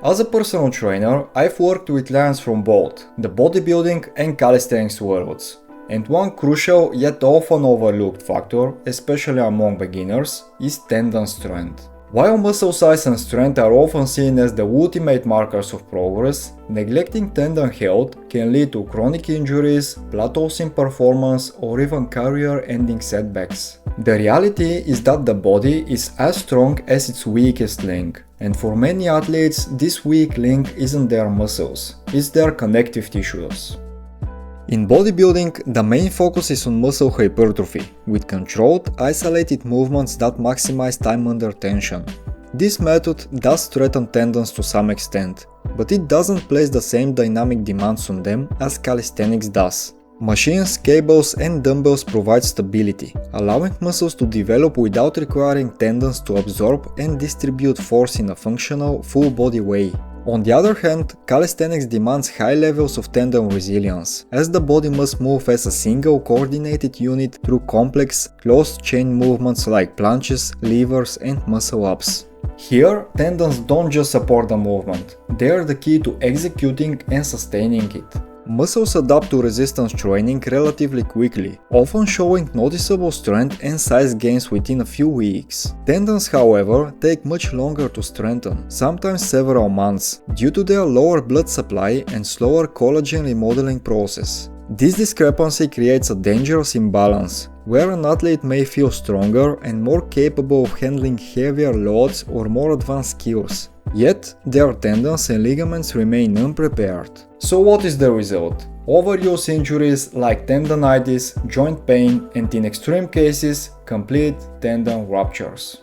As a personal trainer, I've worked with clients from both the bodybuilding and calisthenics worlds. And one crucial yet often overlooked factor, especially among beginners, is tendon strength. While muscle size and strength are often seen as the ultimate markers of progress, neglecting tendon health can lead to chronic injuries, plateaus in performance, or even career-ending setbacks. The reality is that the body is as strong as its weakest link, and for many athletes, this weak link isn't their muscles, it's their connective tissues. In bodybuilding, the main focus is on muscle hypertrophy, with controlled, isolated movements that maximize time under tension. This method does threaten tendons to some extent, but it doesn't place the same dynamic demands on them as calisthenics does. Machines, cables, and dumbbells provide stability, allowing muscles to develop without requiring tendons to absorb and distribute force in a functional, full-body way. On the other hand, calisthenics demands high levels of tendon resilience, as the body must move as a single coordinated unit through complex, closed-chain movements like plunges, levers, and muscle-ups. Here, tendons don't just support the movement, they are the key to executing and sustaining it. Muscles adapt to resistance training relatively quickly, often showing noticeable strength and size gains within a few weeks. Tendons, however, take much longer to strengthen, sometimes several months, due to their lower blood supply and slower collagen remodeling process. This discrepancy creates a dangerous imbalance, where an athlete may feel stronger and more capable of handling heavier loads or more advanced skills. Yet, their tendons and ligaments remain unprepared. So what is the result? Overuse injuries like tendinitis, joint pain, and in extreme cases, complete tendon ruptures.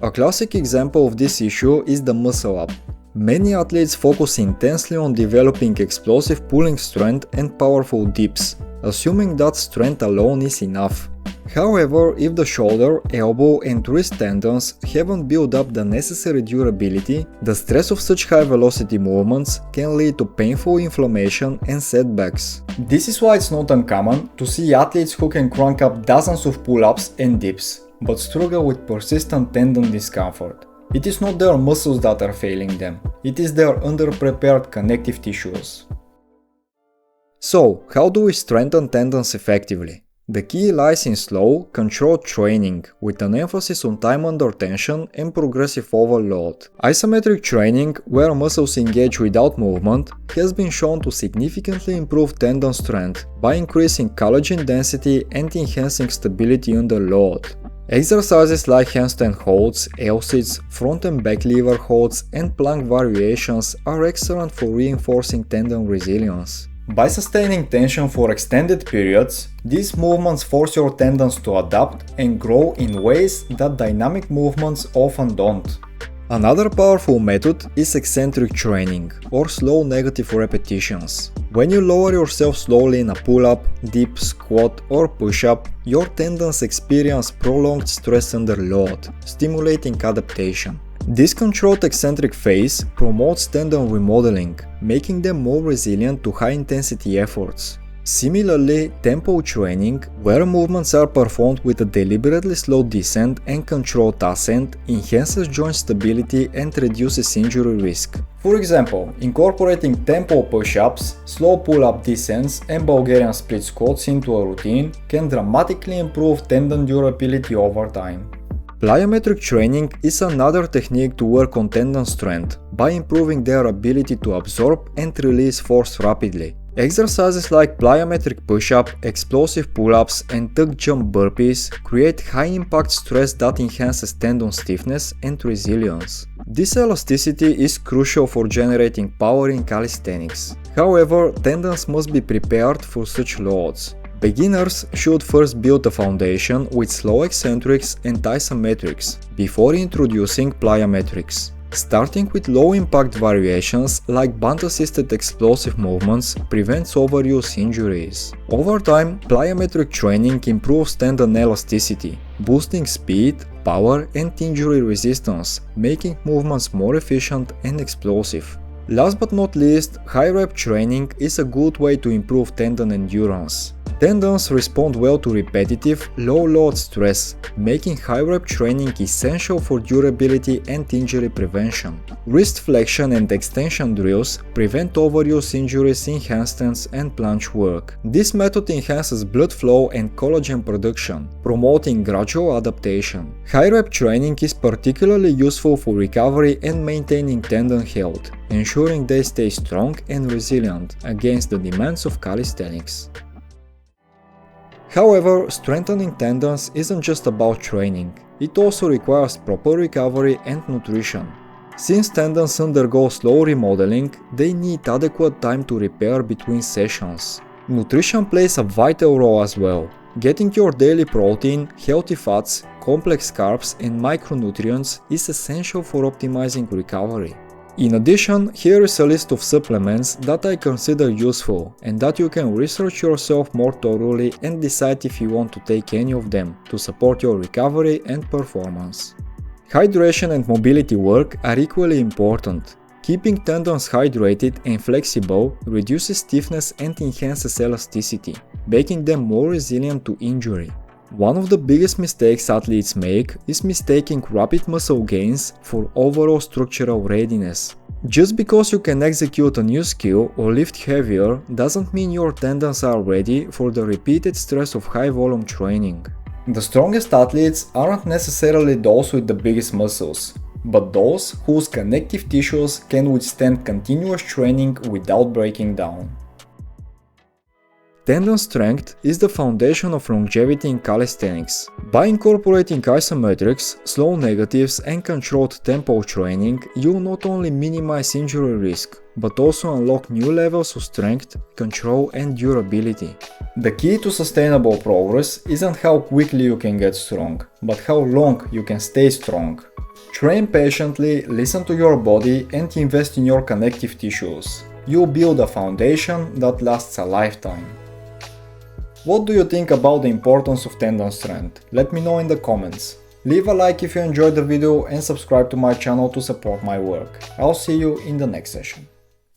A classic example of this issue is the muscle-up. Many athletes focus intensely on developing explosive pulling strength and powerful dips, assuming that strength alone is enough. However, if the shoulder, elbow, and wrist tendons haven't built up the necessary durability, the stress of such high-velocity movements can lead to painful inflammation and setbacks. This is why it's not uncommon to see athletes who can crank up dozens of pull-ups and dips, but struggle with persistent tendon discomfort. It is not their muscles that are failing them, it is their underprepared connective tissues. So, how do we strengthen tendons effectively? The key lies in slow, controlled training, with an emphasis on time under tension and progressive overload. Isometric training, where muscles engage without movement, has been shown to significantly improve tendon strength by increasing collagen density and enhancing stability under load. Exercises like handstand holds, L-sits, front and back lever holds, and plank variations are excellent for reinforcing tendon resilience. By sustaining tension for extended periods, these movements force your tendons to adapt and grow in ways that dynamic movements often don't. Another powerful method is eccentric training, or slow negative repetitions. When you lower yourself slowly in a pull-up, dip, squat, or push-up, your tendons experience prolonged stress under load, stimulating adaptation. This controlled eccentric phase promotes tendon remodeling, making them more resilient to high-intensity efforts. Similarly, tempo training, where movements are performed with a deliberately slow descent and controlled ascent, enhances joint stability and reduces injury risk. For example, incorporating tempo push-ups, slow pull-up descents, and Bulgarian split squats into a routine can dramatically improve tendon durability over time. Plyometric training is another technique to work on tendon strength by improving their ability to absorb and release force rapidly. Exercises like plyometric push-up, explosive pull-ups, and tuck jump burpees create high-impact stress that enhances tendon stiffness and resilience. This elasticity is crucial for generating power in calisthenics. However, tendons must be prepared for such loads. Beginners should first build a foundation with slow eccentrics and isometrics before introducing plyometrics. Starting with low-impact variations like band-assisted explosive movements prevents overuse injuries. Over time, plyometric training improves tendon elasticity, boosting speed, power, and injury resistance, making movements more efficient and explosive. Last but not least, high-rep training is a good way to improve tendon endurance. Tendons respond well to repetitive, low-load stress, making high-rep training essential for durability and injury prevention. Wrist flexion and extension drills prevent overuse injuries in handstands and planche work. This method enhances blood flow and collagen production, promoting gradual adaptation. High-rep training is particularly useful for recovery and maintaining tendon health, ensuring they stay strong and resilient against the demands of calisthenics. However, strengthening tendons isn't just about training, it also requires proper recovery and nutrition. Since tendons undergo slow remodeling, they need adequate time to repair between sessions. Nutrition plays a vital role as well. Getting your daily protein, healthy fats, complex carbs and micronutrients is essential for optimizing recovery. In addition, here is a list of supplements that I consider useful and that you can research yourself more thoroughly and decide if you want to take any of them to support your recovery and performance. Hydration and mobility work are equally important. Keeping tendons hydrated and flexible reduces stiffness and enhances elasticity, making them more resilient to injury. One of the biggest mistakes athletes make is mistaking rapid muscle gains for overall structural readiness. Just because you can execute a new skill or lift heavier doesn't mean your tendons are ready for the repeated stress of high-volume training. The strongest athletes aren't necessarily those with the biggest muscles, but those whose connective tissues can withstand continuous training without breaking down. Tendon strength is the foundation of longevity in calisthenics. By incorporating isometrics, slow negatives and controlled tempo training, you not only minimize injury risk, but also unlock new levels of strength, control and durability. The key to sustainable progress isn't how quickly you can get strong, but how long you can stay strong. Train patiently, listen to your body and invest in your connective tissues. You'll build a foundation that lasts a lifetime. What do you think about the importance of tendon strength? Let me know in the comments. Leave a like if you enjoyed the video and subscribe to my channel to support my work. I'll see you in the next session.